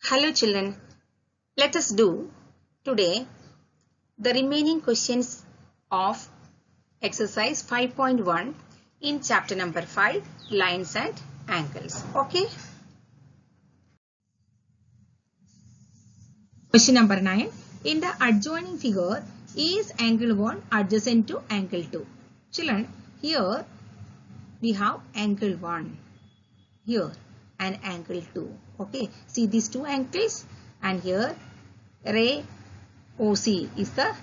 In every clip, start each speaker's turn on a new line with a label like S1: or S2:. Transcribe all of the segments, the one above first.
S1: Hello children, let us do today the remaining questions of exercise 5.1 in chapter number 5, lines and angles. Okay. Question number 9. In the adjoining figure, is angle 1 adjacent to angle 2? Children, here we have angle 1 here and angle 2. Okay, see these two angles, and here ray OC is the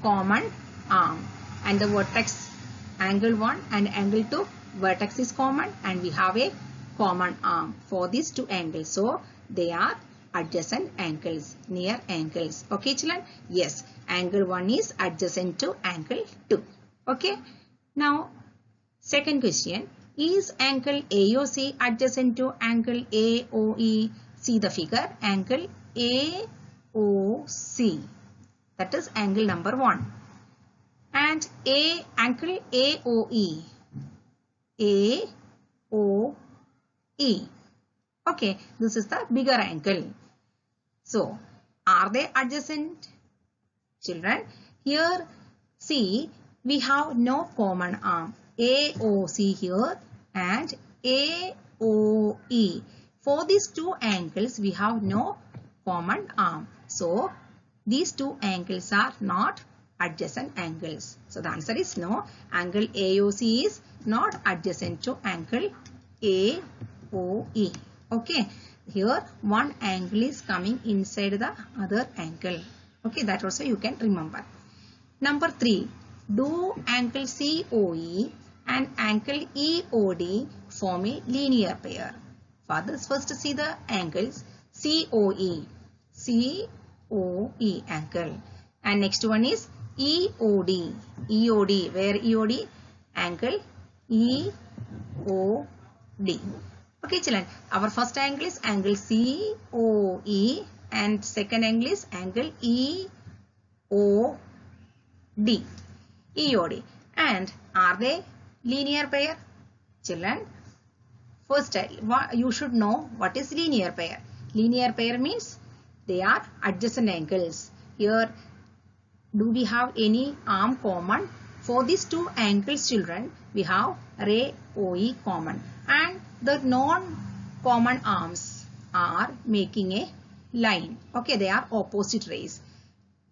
S1: common arm, and the vertex angle 1 and angle 2 vertex is common, and we have a common arm for these two angles. So they are adjacent angles, near angles. Okay children? Yes, angle 1 is adjacent to angle 2. Okay. Now second question, is angle AOC adjacent to angle AOE? See the figure, angle AOC, that is angle number 1, and angle AOE, AOE. Okay, this is the bigger angle. So, are they adjacent? Children, here see we have no common arm. AOC here and AOE. For these two angles we have no common arm. So these two angles are not adjacent angles. So the answer is no. Angle AOC is not adjacent to angle AOE. Okay. Here one angle is coming inside the other angle. Okay, that also you can remember. Number 3. Do angle COE and angle EOD form a linear pair? For this, first see the angles COE angle, and next one is EOD. Where EOD? Angle EOD. Okay children, our first angle is angle COE and second angle is angle EOD. And are they linear pair? Children, first you should know what is linear pair. Linear pair means they are adjacent angles. Here, do we have any arm common? For these two angles children, we have ray OE common, and the non-common arms are making a line. Okay, they are opposite rays.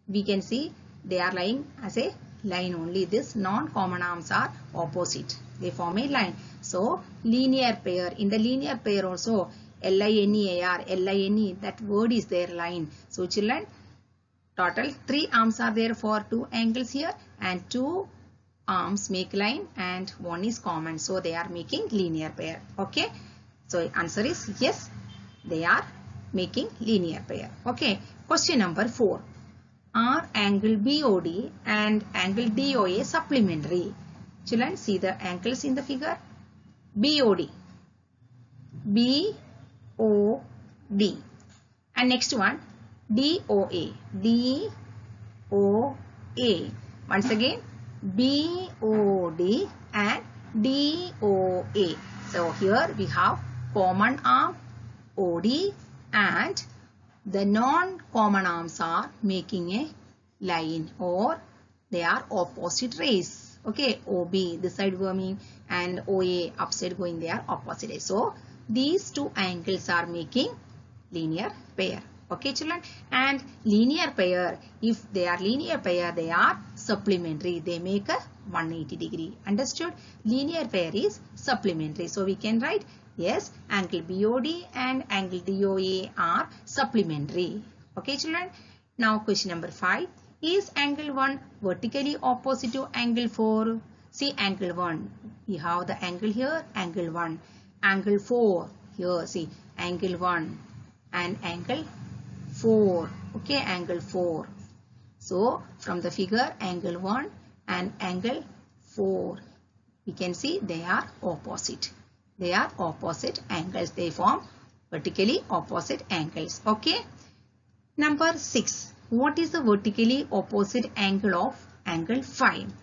S1: We can see they are lying as a line only. This non-common arms are opposite. They form a line. So linear pair. In the linear pair also LINEAR, LINE, that word is there, line. So children, total 3 arms are there for 2 angles here, and 2 arms make line and 1 is common. So they are making linear pair. Okay. So answer is yes, they are making linear pair. Okay. Question number 4. Are angle BOD and angle DOA supplementary? Children, see the angles in the figure. BOD. BOD. And next one, DOA. DOA. Once again, BOD and DOA. So here we have common arm OD, and the non-common arms are making a line, or they are opposite rays. Okay, OB this side going and OA upside going, they are opposite rays. So these two angles are making linear pair. Okay children, and linear pair, if they are linear pair, they are supplementary. They make a 180 degree. Understood? Linear pair is supplementary. So we can write yes, angle BOD and angle DOA are supplementary. Okay children. Now question number 5. Is angle 1 vertically opposite to angle 4? See angle 1. We have the angle here, angle 1. Angle 4 here, see angle 1 and angle 4. Okay, angle 4. So from the figure, angle 1 and angle 4, we can see they are opposite. They are opposite angles. They form vertically opposite angles. Okay. Number 6. What is the vertically opposite angle of angle 5?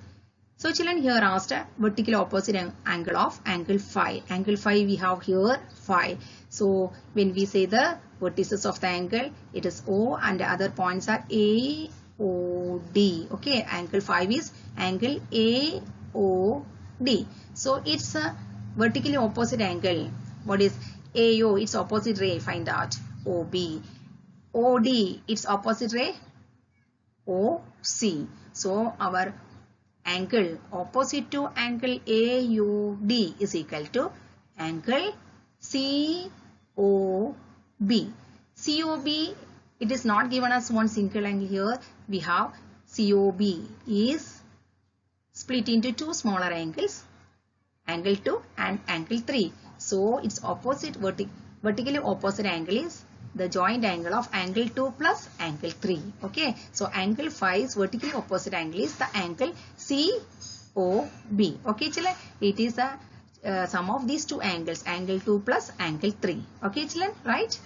S1: So children, here asked a vertically opposite angle of angle phi. Angle phi we have here phi. So when we say the vertices of the angle, it is O and the other points are A, O, D. Okay, angle phi is angle A, O, D. So it's a vertically opposite angle. What is AO? Its opposite ray. Find out. OB. OD. Its opposite ray. OC. So our angle opposite to angle AUD is equal to angle COB. COB, it is not given as one single angle here. We have COB is split into two smaller angles, angle 2 and angle 3. So its opposite vertically opposite angle is the joint angle of angle 2 plus angle 3. Okay, so angle phi's vertically opposite angle is the angle COB. Okay children, it is a sum of these two angles, angle 2 plus angle 3. Okay children, right?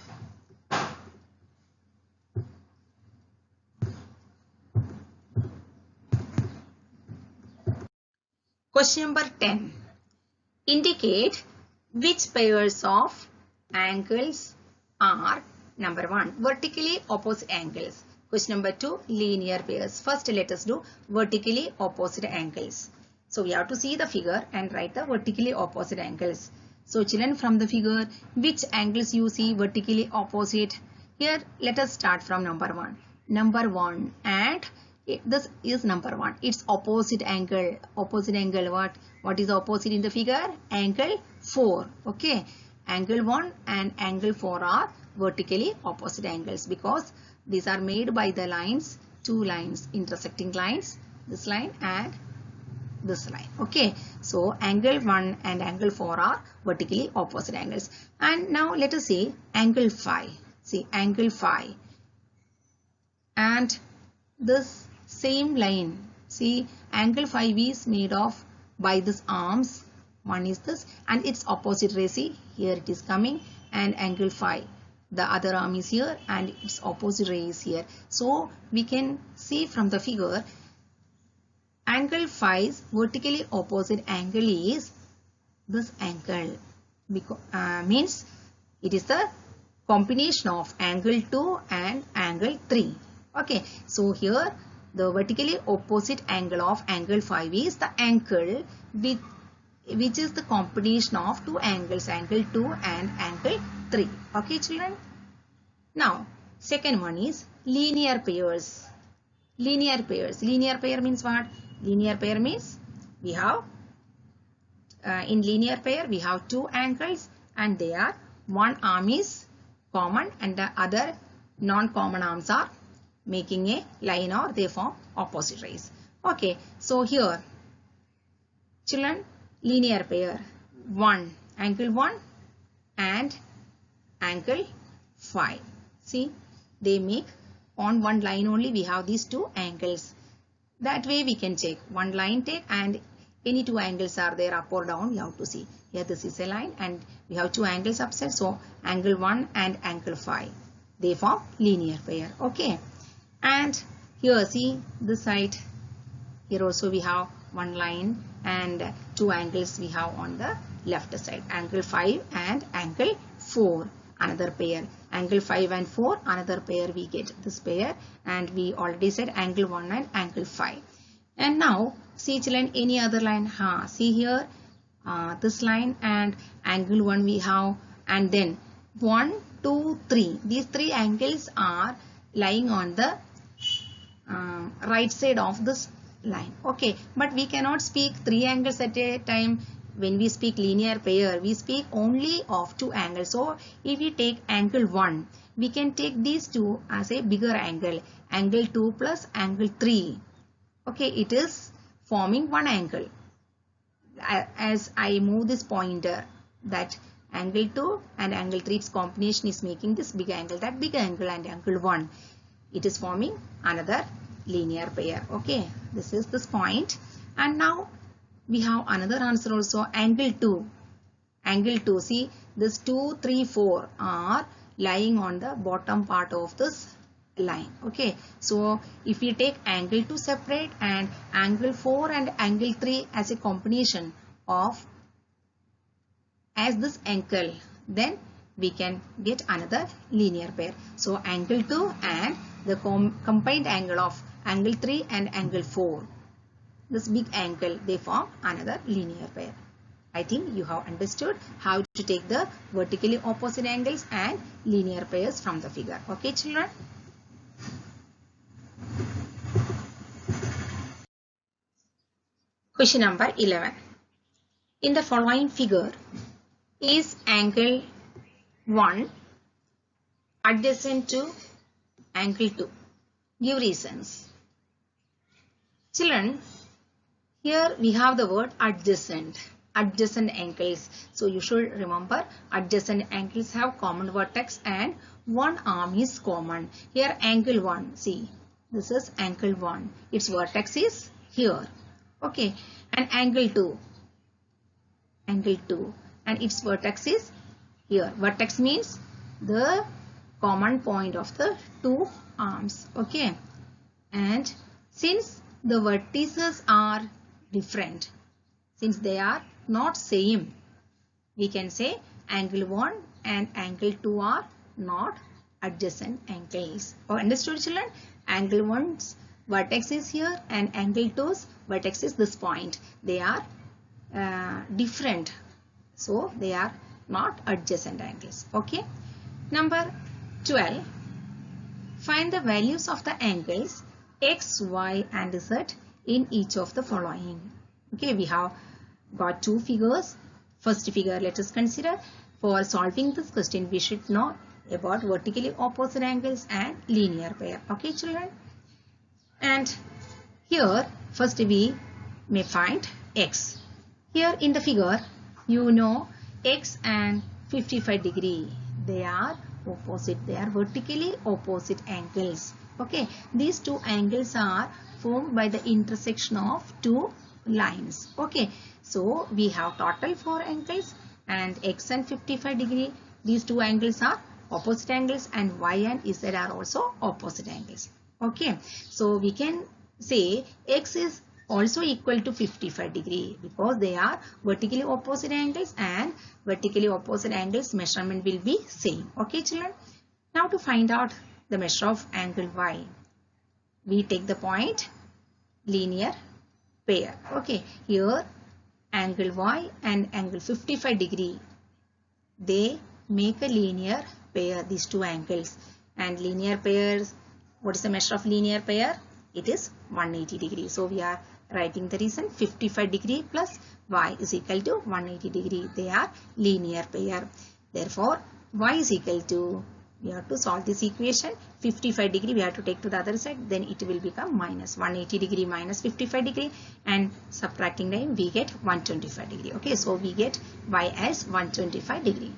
S1: Question number 10. Indicate which pairs of angles are number 1 vertically opposite angles. Question number 2 linear pairs. First let us do vertically opposite angles. So we have to see the figure and write the vertically opposite angles. So children, from the figure, which angles you see vertically opposite? Here let us start from number 1. Number 1 and this is number 1. Its opposite angle. Opposite angle what? What is the opposite in the figure? Angle 4. Okay. Angle 1 and angle 4 are vertically opposite angles because these are made by the lines, two lines, intersecting lines, this line and this line. Okay. So angle 1 and angle 4 are vertically opposite angles. And now let us see angle phi. See angle phi. And this same line. See angle phi is made of by this arms. One is this and its opposite ray. See here it is coming and angle phi. The other arm is here and its opposite ray is here. So we can see from the figure angle phi's vertically opposite angle is this angle. Because, means it is the combination of angle 2 and angle 3. Okay. So here the vertically opposite angle of angle phi is the angle which is the combination of two angles, angle 2 and angle 3. Okay children. Now second one is linear pairs. Linear pairs. Linear pair means what? Linear pair means we have in linear pair we have two angles and they are one arm is common and the other non-common arms are making a line or they form opposite rays. Okay, so here children, linear pair 1 angle 1 and angle phi. See they make on one line only we have these two angles. That way we can check one line take and any two angles are there up or down you have to see. Here this is a line and we have two angles upside. So angle 1 and angle phi they form linear pair. Okay. And here see this side, here also we have one line and two angles we have on the left side, angle 5 and angle 4, another pair, angle 5 and 4, another pair we get this pair and we already said angle 1 and angle 5. And now see children any other line, see here this line and angle 1 we have and then 1, 2, 3, these three angles are lying on the right side of this line. Okay, but we cannot speak three angles at a time. When we speak linear pair, we speak only of two angles. So if we take angle 1, we can take these two as a bigger angle, angle 2 plus angle 3. Okay, it is forming one angle. As I move this pointer, that angle 2 and angle 3 its combination is making this big angle, that big angle and angle 1. It is forming another linear pair. Okay, this is this point. And now we have another answer also, angle 2. Angle 2, see this 2, 3, 4 are lying on the bottom part of this line. Okay, so if we take angle 2 separate and angle 4 and angle 3 as a combination of as this angle, then we can get another linear pair. So angle 2 and the combined angle of angle 3 and angle 4, this big angle, they form another linear pair. I think you have understood how to take the vertically opposite angles and linear pairs from the figure. Okay, children? Question number 11. In the following figure, is angle 1 adjacent to angle 2? Give reasons. Children, here we have the word adjacent angles. So you should remember adjacent angles have common vertex and one arm is common. Here angle 1, see, this is angle 1. Its vertex is here. Okay, and angle 2 and its vertex is here. Vertex means the common point of the two arms. Okay, and since the vertices are different, since they are not same, we can say angle 1 and angle 2 are not adjacent angles. Oh, understood, children? Angle 1's vertex is here and angle 2's vertex is this point. They are different, so they are not adjacent angles. Okay, number 12. Find the values of the angles x, y and z in each of the following. Okay, we have got two figures. First figure, let us consider. For solving this question, we should know about vertically opposite angles and linear pair. Okay, children? And here, first we may find x. Here in the figure, you know x and 55 degree. They are opposite. They are vertically opposite angles. Okay, these two angles are formed by the intersection of two lines. Okay, so we have total 4 angles and x and 55 degree. These two angles are opposite angles and y and z are also opposite angles. Okay, so we can say x is also equal to 55 degree because they are vertically opposite angles and vertically opposite angles measurement will be same. Okay, children? Now to find out the measure of angle y, we take the point linear pair. Okay, here angle y and angle 55 degree, they make a linear pair, these two angles. And linear pairs, what is the measure of linear pair? It is 180 degree. So we are writing the reason 55 degree plus y is equal to 180 degree. They are linear pair. Therefore, y is equal to, we have to solve this equation, 55 degree we have to take to the other side, then it will become minus 180 degree minus 55 degree, and subtracting them we get 125 degree. Okay, so we get y as 125 degree.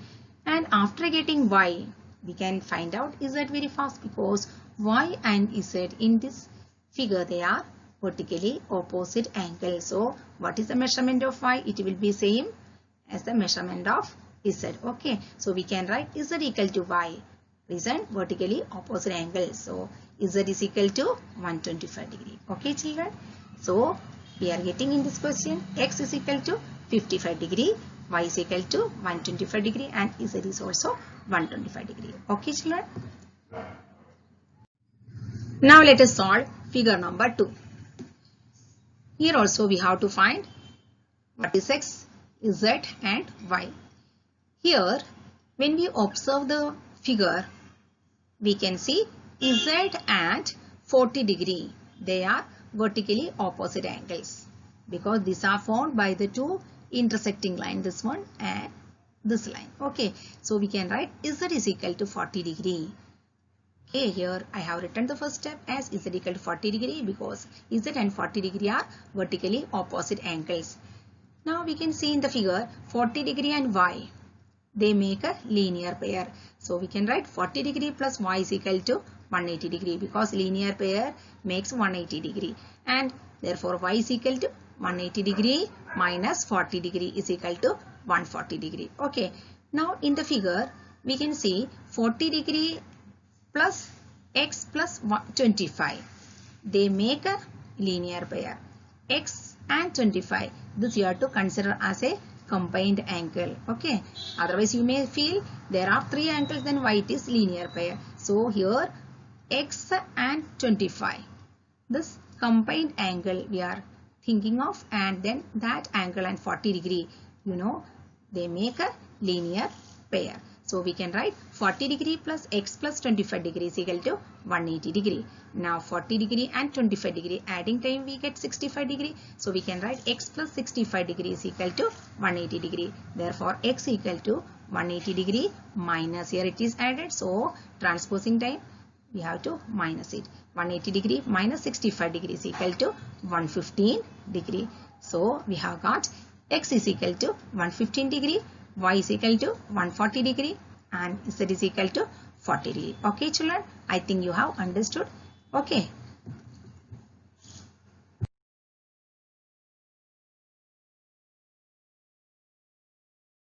S1: And after getting y, we can find out z very fast because y and z in this figure, they are vertically opposite angles. So what is the measurement of y? It will be same as the measurement of z. Okay, so we can write z equal to y. Reason vertically opposite angles. So z is equal to 125 degree. Okay, children? So we are getting in this question x is equal to 55 degree, y is equal to 125 degree and z is also 125 degree. Okay, children? Now let us solve figure number 2. Here also we have to find what is x, z and y. Here when we observe the figure, we can see z and 40 degree. They are vertically opposite angles because these are formed by the two intersecting line, this one and this line. Okay, so we can write z is equal to 40 degree. Okay, here I have written the first step as z equal to 40 degree because z and 40 degree are vertically opposite angles. Now we can see in the figure 40 degree and y, they make a linear pair. So we can write 40 degree plus y is equal to 180 degree because linear pair makes 180 degree. And therefore y is equal to 180 degree minus 40 degree is equal to 140 degree. Okay. Now in the figure we can see 40 degree plus x plus 25. They make a linear pair. X and 25. This you have to consider as a combined angle. Okay. Otherwise you may feel there are 3 angles, then why it is linear pair. So here x and 25. This combined angle we are thinking of, and then that angle and 40 degree, you know, they make a linear pair. So we can write 40 degree plus x plus 25 degree is equal to 180 degree. Now 40 degree and 25 degree adding time we get 65 degree. So we can write x plus 65 degree is equal to 180 degree. Therefore x equal to 180 degree minus, here it is added. So transposing time we have to minus it. 180 degree minus 65 degree is equal to 115 degree. So we have got x is equal to 115 degree, y is equal to 140 degree, and z is equal to 40 degree. Okay children, I think you have understood. Okay.